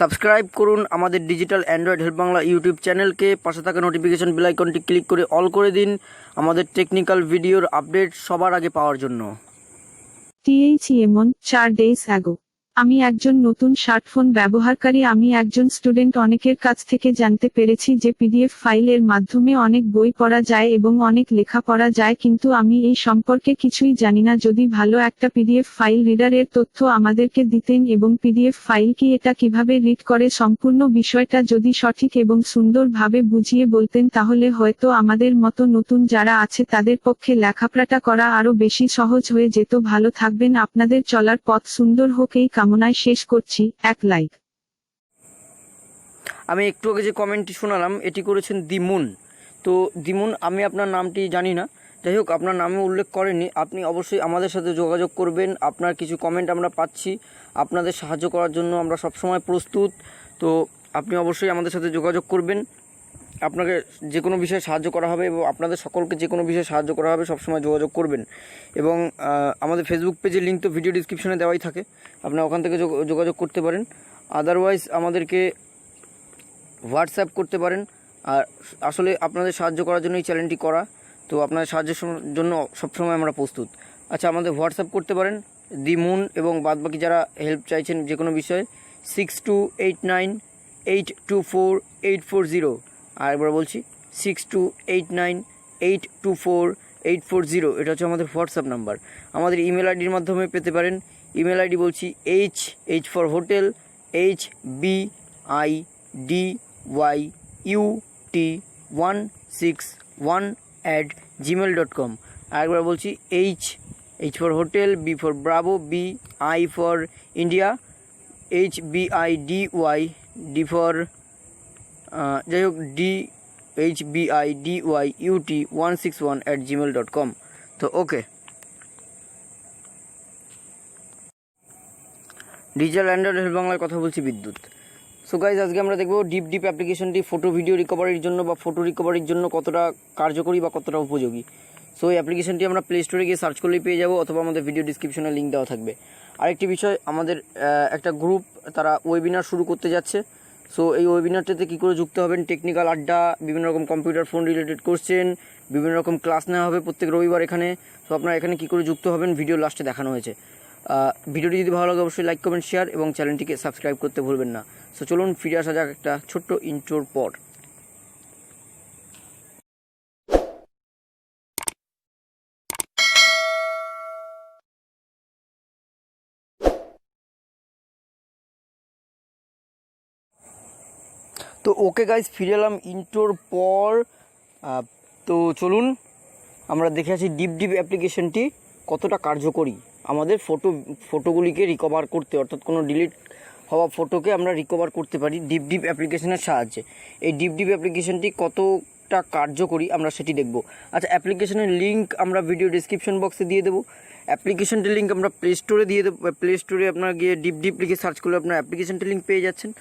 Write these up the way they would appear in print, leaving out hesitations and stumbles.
Subscribe করুন আমাদের digital Android help Bangla YouTube চ্যানেলকে, পাশে থাকা নোটিফিকেশন বেল আইকনটি ক্লিক করে অল করে দিন আমাদের টেকনিক্যাল ভিডিওর আপডেট সবার আগে পাওয়ার জন্য। THEMON 4 days ago আমি একজন নতুন স্মার্টফোন ব্যবহারকারী। আমি একজন স্টুডেন্ট। অনেকের কাছ থেকে জানতে পেরেছি যে পিডিএফ ফাইলের মাধ্যমে অনেক বই পড়া যায় এবং অনেক লেখা পড়া যায়, কিন্তু আমি এই সম্পর্কে কিছুই জানি না। যদি ভালো একটা পিডিএফ ফাইল রিডারের তথ্য আমাদেরকে দিতেন এবং পিডিএফ ফাইল কি, এটা কিভাবে রিড করে, সম্পূর্ণ বিষয়টা যদি সঠিক এবং সুন্দরভাবে বুঝিয়ে বলতেন, তাহলে হয়তো আমাদের মতো নতুন যারা আছে তাদের পক্ষে লেখাপড়াটা করা আরো বেশি সহজ হয়ে যেত। ভালো থাকবেন, আপনাদের চলার পথ সুন্দর হোক এই কামনায় শেষ করছি। এক লাইক। আমি একটু আগে যে কমেন্টটি শোনালাম এটি করেছেন দিমুন। তো দিমুন, আমি আপনার নামটি জানি না, যাই হোক আপনার নামে উল্লেখ করেনি। আপনি অবশ্যই আমাদের সাথে যোগাযোগ করবেন। আপনার কিছু কমেন্ট আমরা পাচ্ছি, আপনাদের সাহায্য করার জন্য আমরা সবসময় প্রস্তুত। তো আপনি অবশ্যই আমাদের সাথে যোগাযোগ করবেন, আপনাকে যে কোনো বিষয়ে সাহায্য করা হবে এবং আপনাদের সকলকে যে কোনো বিষয়ে সাহায্য করা হবে। সবসময় যোগাযোগ করবেন এবং আমাদের ফেসবুক পেজের লিঙ্ক তো ভিডিও ডিসক্রিপশনে দেওয়াই থাকে, আপনারা ওখান থেকে যোগাযোগ করতে পারেন। আদারওয়াইজ আমাদেরকে হোয়াটসঅ্যাপ করতে পারেন। আর আসলে আপনাদের সাহায্য করার জন্য এই চ্যানেলটি করা, তো আপনাদের সাহায্যের জন্য সবসময় আমরা প্রস্তুত। আচ্ছা, আমাদের হোয়াটসঅ্যাপ করতে পারেন দি মুন, এবং বাদবাকি যারা হেল্প চাইছেন যে কোনো বিষয়ে 6289824840। আর একবার বলছি 6289824840। এটা হচ্ছে আমাদের হোয়াটসঅ্যাপ নাম্বার। আমাদের ইমেল আইডির মাধ্যমে পেতে পারেন। ইমেল আইডি বলছি H ফর হোটেল HBIDYUT161@gmail.com। আরেকবার বলছি H for hotel, B for Bravo, BI for India, HBIDY for যাই হোক HBIDYUT161@gmail.com। তো ওকে, ডিজিটাল অ্যান্ড্রয়েড হেল্প বাংলায় কথা বলছি বিদ্যুৎ। সো গাইজ, আজকে আমরা দেখব ডিপ অ্যাপ্লিকেশনটি ফটো ভিডিও রিকভারির জন্য বা ফটো রিকভারির জন্য কতটা কার্যকরী বা কতটা উপযোগী। সো এই অ্যাপ্লিকেশনটি আমরা প্লে স্টোরে গিয়ে সার্চ করলেই পেয়ে যাবো, অথবা আমাদের ভিডিও ডিসক্রিপশনে লিঙ্ক দেওয়া থাকবে। আরেকটি বিষয়, আমাদের একটা গ্রুপ, তারা ওয়েবিনার শুরু করতে যাচ্ছে। সো এই ওয়েবিনারটাতে কী করে যুক্ত হবেন, টেকনিক্যাল আড্ডা, বিভিন্ন রকম কম্পিউটার ফোন রিলেটেড কোশ্চেন, বিভিন্ন রকম ক্লাস নেওয়া হবে প্রত্যেক রবিবার এখানে। সো আপনারা এখানে কী করে যুক্ত হবেন ভিডিও লাস্টে দেখানো হয়েছে। ভিডিওটি যদি ভালো লাগে অবশ্যই লাইক, কমেন্ট, শেয়ার এবং চ্যানেলটিকে সাবস্ক্রাইব করতে ভুলবেন না। সো চলুন ফিরে আসা যাক একটা ছোট্ট ইন্ট্রোর পর। তো ওকে গাইজ, ফিরে এলাম ইন্ট্রোর পর। তো চলুন আমরা দেখে আসি ডিপ অ্যাপ্লিকেশনটি কতটা কার্যকরী আমাদের ফটোগুলিকে রিকভার করতে, অর্থাৎ কোনো ডিলিট হওয়া ফটোকে আমরা রিকভার করতে পারি ডিপ অ্যাপ্লিকেশনের সাহায্যে। এই ডিপ অ্যাপ্লিকেশনটি কতটা কার্যকরী আমরা সেটি দেখব। আচ্ছা, অ্যাপ্লিকেশনের লিঙ্ক আমরা ভিডিও ডিসক্রিপশন বক্সে দিয়ে দেবো। অ্যাপ্লিকেশনটির লিঙ্ক আমরা প্লে স্টোরে দিয়ে দেবো। প্লে স্টোরে আপনারা গিয়ে ডিপ লিখে সার্চ করলে আপনার অ্যাপ্লিকেশনটির লিঙ্ক পেয়ে যাচ্ছেন।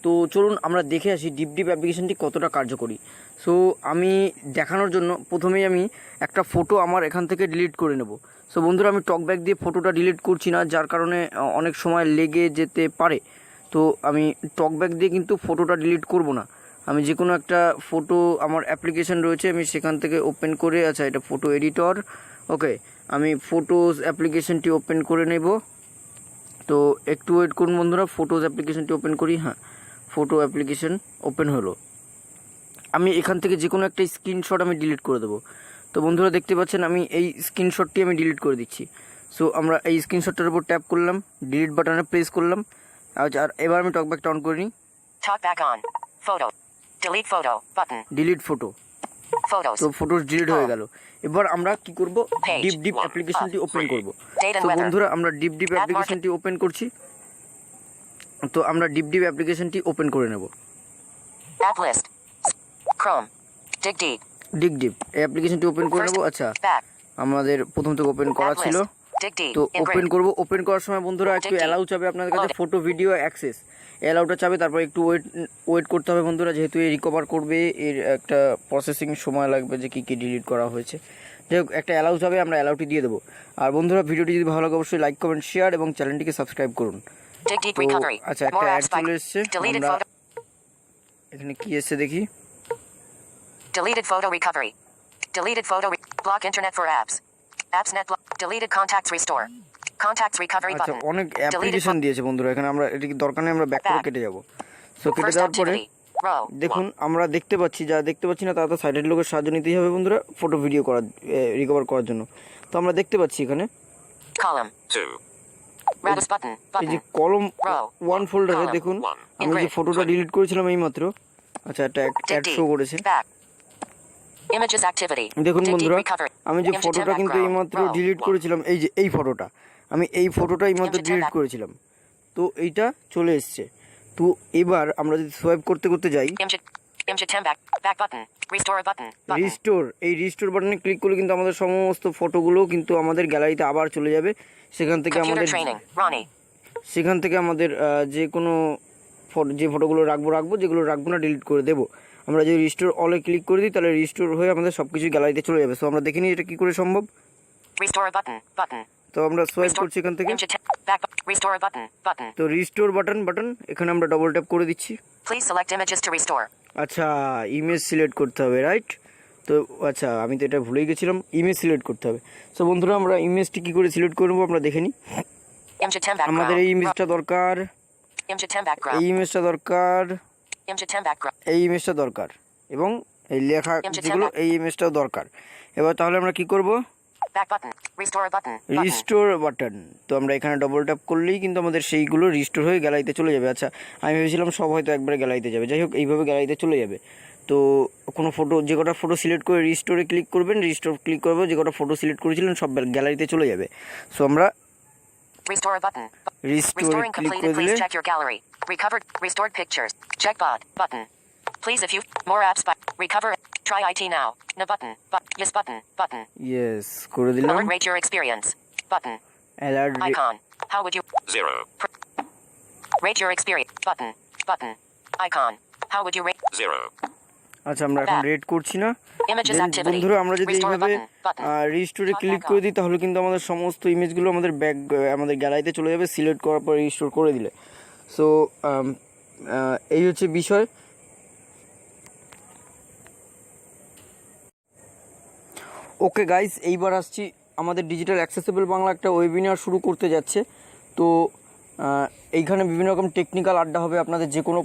তো চলুন আমরা দেখে আসি ডিপ অ্যাপ্লিকেশনটি কতটা কার্যকরী। সো আমি দেখানোর জন্য প্রথমেই আমি একটা ফটো আমার এখান থেকে ডিলিট করে নেব। সো বন্ধুরা, আমি টকব্যাক দিয়ে ফটোটা ডিলিট করছি না, যার কারণে অনেক সময় লেগে যেতে পারে। তো আমি টকব্যাক দিয়ে কিন্তু ফটোটা ডিলিট করব না। আমি যে কোনো একটা ফটো, আমার অ্যাপ্লিকেশন রয়েছে, আমি সেখান থেকে ওপেন করে, আচ্ছা এটা ফটো এডিটর, ওকে, আমি ফটোজ অ্যাপ্লিকেশনটি ওপেন করে নেব। তো একটু ওয়েট করুন বন্ধুরা, ফটোজ অ্যাপ্লিকেশনটি ওপেন করি। হ্যাঁ, ফটো অ্যাপ্লিকেশন ওপেন হলো। আমি এখান থেকে যে কোনো একটা স্ক্রিনশট আমি ডিলিট করে দেবো। তো বন্ধুরা দেখতে পাচ্ছেন আমি এই স্ক্রিনশটটি আমি ডিলিট করে দিচ্ছি। সো আমরা এই স্ক্রিনশটটার উপর ট্যাপ করলাম, ডিলিট বাটনে প্রেস করলাম। আচ্ছা, আর এবার আমি টকব্যাকটা অন করে নিই। Talkback on. Photo. Delete photo button. Delete photo. Photos. তো ফটোস ডিলিট হয়ে গেল। এবার আমরা কি করব, ডিপ অ্যাপ্লিকেশনটি ওপেন করব। তো বন্ধুরা, আমরা ডিপ অ্যাপ্লিকেশনটি ওপেন করছি। তো আমরা ডিপ অ্যাপ্লিকেশনটি ওপেন করে নেব। App list. Chrome. Dig deep. Deep এই অ্যাপ্লিকেশনটি ওপেন করে নেব। আচ্ছা, Back. আমাদের প্রথম থেকে ওপেন করা App ছিল। list. Dig deep. তো ওপেন Engraved. করব। ওপেন করার সময় বন্ধুরা একটু অ্যালাউ চাবে আপনাদের কাছে, ফটো ভিডিও অ্যাক্সেস অ্যালাউটা চাবে, তারপর একটু ওয়েট করতে হবে বন্ধুরা, যেহেতু এই রিকভার করবে, এর একটা প্রসেসিং সময় লাগবে যে কী ডিলিট করা হয়েছে। যাই হোক, একটা অ্যালাউ চাবে, আমরা অ্যালাউটি দিয়ে দেবো। আর বন্ধুরা, ভিডিওটি যদি ভালো লাগে অবশ্যই লাইক, কমেন্ট, শেয়ার এবং চ্যানেলটিকে সাবস্ক্রাইব করুন। Dig deep তো recovery. আচ্ছা একটা More অ্যাড apps by চলে এসছে, deleted আমরা photo. এখানে কি এসছে দেখি। Deleted photo recovery. Deleted photo. Block internet for apps. Apps net block. Deleted contacts restore. Contacts recovery আচ্ছা button. অনেক অ্যাপ্লিকেশন দিয়েছে বন্ধুরা, এখানে আমরা এটা কি দরকার নেই, আমরা ব্যাক করে কেটে যাব। সো কেটে First দেওয়ার পরে activity. Row. দেখুন আমরা দেখতে পাচ্ছি, যা দেখতে পাচ্ছি না তা তো সাইডের লোকের সাহায্য নিতেই হবে বন্ধুরা ফটো ভিডিও করার রিকভার করার জন্য। তো আমরা দেখতে পাচ্ছি এখানে Column. 2. Radius button. এই যে Button. কলম Row. 1 ফোল্ডারে Column. দেখুন 1. আমি যে Engraved. ফটোটা ডিলিট করেছিলাম এইমাত্র, আচ্ছা একটা Dig অ্যাড শো deep. করেছে। Back. Images activity. দেখুন Dig deep বন্ধুরা recovery. আমি যে Image ফটোটা to কিন্তু background. এইমাত্র Row. ডিলিট করেছিলাম, এই যে এই ফটোটা, আমি এই ফটোটা এইমাত্র Image to ডিলিট back. করেছিলাম, তো এইটা চলে এসছে। তো এবার আমরা যদি সোয়াইপ করতে করতে যাই Image 10 back. Back button. Restore button. Button. Restore, এই রিস্টোর বাটনে ক্লিক করলে কিন্তু আমাদের সমস্ত ফটোগুলো কিন্তু আমাদের গ্যালারিতে আবার চলে যাবে। সেখান থেকে Computer আমাদের training. Ronnie. যে কোনো যে ফটোগুলো রাখবো, যেগুলো রাখবো না ডিলিট করে দেবো। আমরা যদি রিস্টোর অলে ক্লিক করে দিই তাহলে রিস্টোর হয়ে আমাদের সব কিছু গ্যালারিতে চলে যাবে। সো আমরা দেখে নিই এটা কী করে সম্ভব। Restore button. Button. তো আমরা সোয়াইপ Restore. করছি এখান থেকে, Image 10 back. Restore button. Button. তো রিস্টোর বাটন এখানে আমরা ডবল ট্যাপ করে দিচ্ছি। Please select images to restore. আচ্ছা ইমেজ সিলেক্ট করতে হবে, রাইট? তো আচ্ছা আমি তো এটা ভুলেই গেছিলাম, ইমেজ সিলেক্ট করতে হবে। সো বন্ধুরা আমরা ইমেজটি কী করে সিলেক্ট করবো আমরা দেখে নিই। Image 10 background. আমাদের এই ইমেজটা দরকার, Image 10 background. এই ইমেজটা দরকার, Image 10 background. এই ইমেজটা দরকার, এবং এই লেখা যেগুলো এই ইমেজটাও দরকার। এবার তাহলে আমরা কি করব, Back button. Restore button. Button. Restore button, তো আমরা এখানে ডবল ট্যাপ করলেই কিন্তু আমাদের সেইগুলো রিস্টোর হয়ে গ্যালারিতে চলে যাবে। আচ্ছা আমি ভেবেছিলাম সব হয়তো একবারে গ্যালারিতে যাবে, যাই হোক এইভাবে গ্যালারিতে চলে যাবে। তো কোনো ফটো, যে কটা ফটো সিলেক্ট করে রিস্টোরে ক্লিক করবেন, রিস্টোর ক্লিক করবে, যে কটা ফটো সিলেক্ট করেছিলেন সব গ্যালারিতে চলে যাবে। সো আমরা Restore button. রিস্টোরে Restoring click completed. করে দিলে Please check your gallery. Recovered. Restored pictures. Check bot. Button. Please if you more apps by recover. Try IT now. No button. But yes button. Button. Yes করে দিলাম। Alert rate your experience. Button. Alert Icon. How would you 0, rate your experience? Button. Button. Icon. How would you rate 0, আচ্ছা আমরা এখন red করছি না। images Then activity? বন্ধুরা আমরা যদি Restore এইভাবে button. Button. রিস্টোরে Not click back করে on. দিই তাহলে কিন্তু আমাদের সমস্ত ইমেজগুলো আমাদের আমাদের গ্যালারিতে চলে যাবে সিলেক্ট করার পর রিস্টোর করে দিলে। সো এই হচ্ছে বিষয়। ওকে গাইস, এইবার আসছি আমাদের ডিজিটাল অ্যাক্সেসিবল বাংলা একটা ওয়েবিনার শুরু করতে যাচ্ছে। তো এইখানে বিভিন্ন রকম টেকনিক্যাল আড্ডা হবে। আপনাদের যে কোনো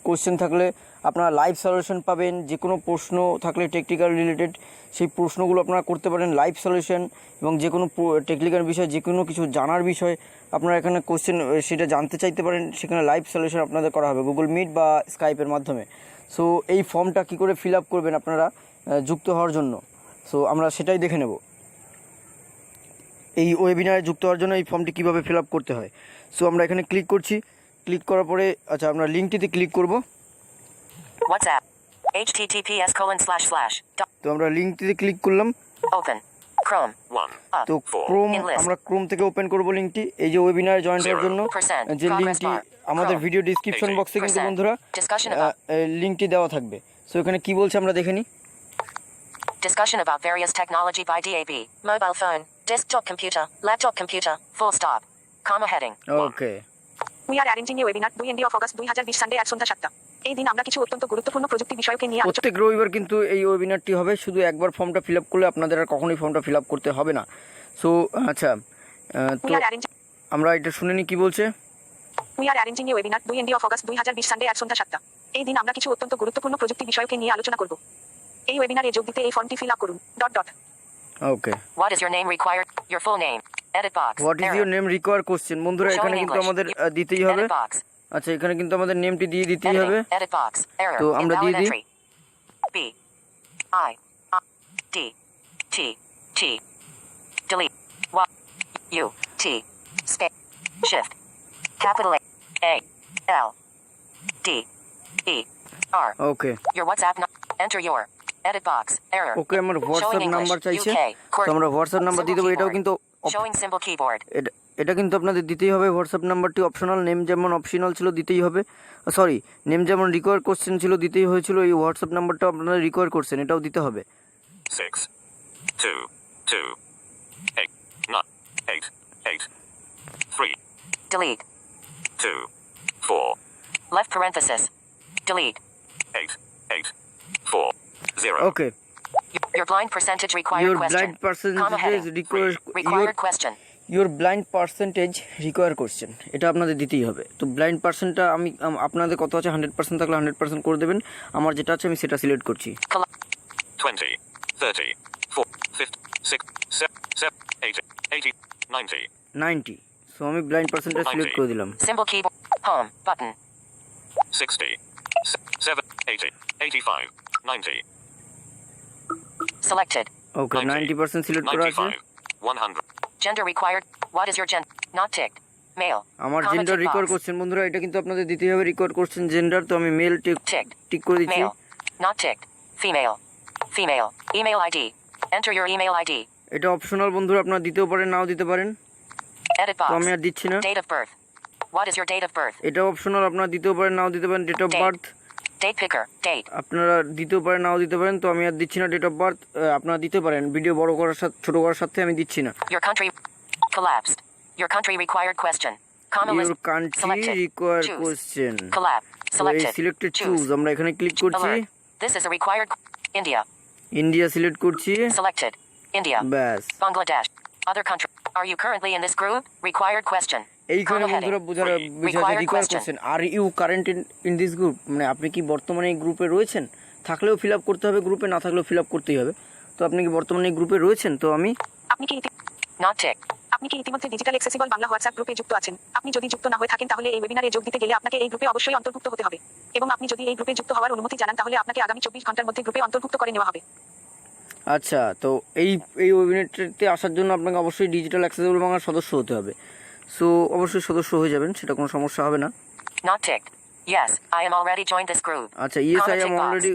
কোশ্চেন থাকলে আপনারা লাইভ সলিউশন পাবেন, যে কোনো প্রশ্ন থাকলে টেকনিক্যাল রিলেটেড সেই প্রশ্নগুলো আপনারা করতে পারেন লাইভ সলিউশন, এবং যে কোনো টেকনিক্যাল বিষয়, যে কোনো কিছু জানার বিষয় আপনারা এখানে কোশ্চেন সেটা জানতে চাইতে পারেন, সেখানে লাইভ সলিউশন আপনাদের করা হবে গুগল মিট বা স্কাইপের মাধ্যমে। সো এই ফর্মটা কী করে ফিল আপ করবেন আপনারা যুক্ত হওয়ার জন্য, সো আমরা সেটাই দেখে নেব। এই ওয়েবিনারে যুক্ত হওয়ার জন্য এই ফর্মটি কীভাবে ফিল আপ করতে হয়। সো আমরা এখানে ক্লিক করছি, ক্লিক করার পরে আচ্ছা আমরা লিঙ্কটিতে ক্লিক করব। WhatsApp. https:// তো আমরা লিঙ্কটিতে ক্লিক করলাম। Open. Chrome. 1, Up. তো ক্রোম, In list. আমরা ক্রোম থেকে ওপেন করব লিঙ্কটি। এই যে ওয়েবিনারে জয়েন হওয়ার জন্য 0% যে progress লিঙ্কটি bar. আমাদের Chrome. ভিডিও ডিসক্রিপশন বক্সে কিন্তু 80%. বন্ধুরা Discussion about লিঙ্কটি দেওয়া থাকবে। সো এখানে কি বলছে আমরা দেখে নিই। discussion about various technology by DAB. Mobile phone, desktop computer, laptop computer, full stop. Comma heading. Okay We are arranging a webinar 2 of August 2020 Sunday আজ সন্ধ্যা 7টা। এই দিন আমরা কিছু অত্যন্ত গুরুত্বপূর্ণ প্রযুক্তি বিষয়কে নিয়ে আলোচনা প্রত্যেক রবিবার কিন্তু এই ওয়েবিনারটি হবে। শুধু একবার ফর্মটা ফিল আপ করলে আপনাদের আর কখনোই ফর্মটা ফিল আপ করতে হবে না। সো আচ্ছা তো We are arranging আমরা এটা শুনে নিই কী বলছে। We are arranging a webinar 2 of August 2020 Sunday আজ সন্ধ্যা 7টা। এই দিন আমরা কিছু অত্যন্ত গুরুত্বপূর্ণ প্রযুক্তি বিষয়কে নিয়ে আলোচনা করব। এই ওয়েবিনারে যোগ দিতে এই ফর্মটি ফিল আপ করুন। ওকে What is your name required? Your full name. Edit box. What is Error. Your name require question. বন্ধুরা Showing এখানে কিন্তু English. আমাদের দিতেই হবে। Edit box. আচ্ছা এখানে কিন্তু আমাদের নেমটি দিয়ে দিতেই হবে। Editing. Edit box. Error. তো আমরা দিয়ে Invalid দিই। entry. B. I. D. T. T. Delete. Y. U. T. Space. Shift. Capital A. A. L. D. E. R. Okay Your WhatsApp. Enter your. Edit box. Error. ওকে আমার Showing WhatsApp English. Number চাইছে, UK. তো আমরা WhatsApp number দিয়ে দেবো। Symbol এটাও keyboard. কিন্তু Showing symbol keyboard. এটা কিন্তু আপনাদের দিতেই হবে। হোয়াটসঅ্যাপ নাম্বারটি অপশনাল, নেম যেমন অপশনাল ছিল দিতেই হবে, সরি নেম যেমন রিকোয়ার কোশ্চেন ছিল দিতেই হয়েছিল, এই হোয়াটসঅ্যাপ নাম্বারটাও আপনারা রিকোয়ার করছেন, এটাও দিতে হবে। 6, 2, 2, 8, 9, 8, 8, 3, Delete. 2, 4, Left parenthesis. Delete. 8, 8, 4, 0. Okay, Your blind percentage required your question. blind percentage Comma heading. Required question. Your blind percentage require করছেন, এটা আপনাদের দিতেই হবে। তো ব্লাইন্ড পার্সেন্টটা আমি আপনাদের কত আছে, 100% থাকলে 100% করে দেবেন। আমার যেটা আছে আমি সেটা সিলেক্ট করছি। 20, 30, 4, 50, 6, 7, 7, 80, 80, 90, 90, সো আমি ব্লাইন্ড পার্সেন্টেজ সিলেক্ট করে দিলাম। Symbol keyboard. Home button. 60, 7, 80, 85, 90, Selected. ওকে, 90, 90% সিলেক্ট করা আছে। 95, 100, Gender required. What is your gender? Not ticked. Male. আমার Comma gender tick require box. করছেন বন্ধুরা, এটা কিন্তু আপনাদের দিতেই হবে। রিকোয়ার করছেন জেন্ডার, তো আমি মেল Ticked. টিক করে দিচ্ছি। Male. Not ticked. Female. Female. Email ID. Enter your email ID. এটা অপশনাল বন্ধুরা, আপনারা দিতেও পারেন নাও দিতে পারেন, Edit তো box. আমি আর দিচ্ছি না। Date of birth. What is your date of birth? এটা অপশনাল, আপনারা দিতেও পারেন নাও দিতে পারেন। Date of Date. Birth Date picker. Date. আপনারা দিতেও পারেন নাও দিতে পারেন, তো আমি আর দিচ্ছি না। ডেট অফ বার্থ আপনারা দিতে পারেন, ভিডিও বড় করার সাথে ছোট করার সাথে আমি দিচ্ছি না। Your country collapsed. Your country required question. Comma your list. Country Selected. Require Choose. Question, Collapse. তো এই Selected. Selected Choose. চুজ আমরা এখানে ক্লিক করছি। Alert. This is a required. India. India select করছি, Selected. India. ব্যাস। Bangladesh. Other country. Are you currently in this group? Required question. এইখানে Comma বন্ধুরা heading. বোঝাতে রিকোয়ার question. করছেন, are you current in this group, মানে আপনি কি বর্তমানে এই গ্রুপে রয়েছেন? থাকলেও ফিল আপ করতে হবে গ্রুপে, না থাকলেও ফিল আপ করতেই হবে। তো আপনি কি বর্তমানে এই গ্রুপে রয়েছেন? তো আমি Not ticked. আপনি কি ইতিমধ্যে ডিজিটাল অ্যাক্সেসিবল বাংলা হোয়াটসঅ্যাপ গ্রুপে যুক্ত আছেন? আপনি যদি যুক্ত না হয়ে থাকেন তাহলে এই ওয়েবিনারে যোগ দিতে গেলে আপনাকে এই গ্রুপে অবশ্যই অন্তর্ভুক্ত হতে হবে। এবং আপনি যদি এই গ্রুপে যুক্ত হওয়ার অনুমতি জানান তাহলে আপনাকে আগামী 24 ঘন্টার মধ্যে গ্রুপে অন্তর্ভুক্ত করে নেওয়া হবে। আচ্ছা, তো এই ওয়েবিনারটিতে আসার জন্য আপনাকে অবশ্যই ডিজিটাল অ্যাক্সেসিবল বাংলার সদস্য হতে হবে। সো অবশ্যই সদস্য হয়ে যাবেন, সেটা কোনো সমস্যা হবে না। Not ticked. Yes, I am already joined this group. আচ্ছা, yes I Comma am tick box. Already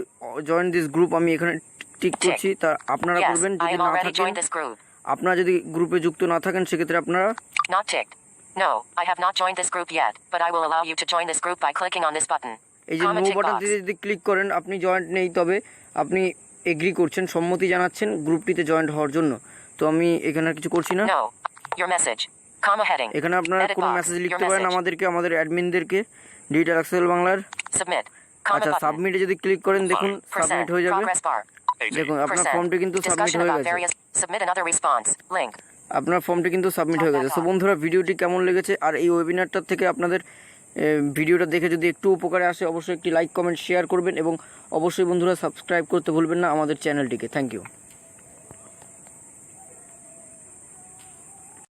join this group, আমি এখানে টিক করছি। তা আপনারা Yes, করবেন, I যদি am না already থাকেন, joined this group. আপনারা যদি গ্রুপে যুক্ত না থাকেন সেক্ষেত্রে আপনারা Not ticked. No, I have not joined this group yet, but I will allow you to join this group by clicking on this button. এই যে Comma no tick button box. যদি ক্লিক করেন আপনি জয়েন্ট নেই, তবে আপনি agri করছেন, সম্মতি জানাচ্ছেন গ্রুপটিতে জয়েন্ট হওয়ার জন্য। তো আমি এখানে আর কিছু করছি না। No. Your message. Comma heading. এখানে আপনারা Edit কোনো box. মেসেজ Your লিখতে পারেন message. আমাদেরকে, আমাদের অ্যাডমিনদেরকে, ডিজিটাল অ্যাক্সেসিবল বাংলার। Submit. Comma আচ্ছা, button. সাবমিটে যদি ক্লিক করেন দেখুন Percent. সাবমিট হয়ে যাবে। Progress bar. 80, দেখুন আপনার Percent. ফর্মটি কিন্তু সাবমিট Discussion হয়ে about গেছে। various. Submit another response. Link. আপনার ফর্মটি কিন্তু সাবমিট হয়ে গেছে। সো বন্ধুরা, ভিডিওটি কেমন লেগেছে আর এই ওয়েবিনারটার থেকে আপনাদের ভিডিওটা দেখে যদি একটু উপকারে আসে অবশ্যই একটি লাইক কমেন্ট শেয়ার করবেন এবং অবশ্যই বন্ধুরা সাবস্ক্রাইব করতে ভুলবেন না আমাদের চ্যানেলটিকে। Thank you.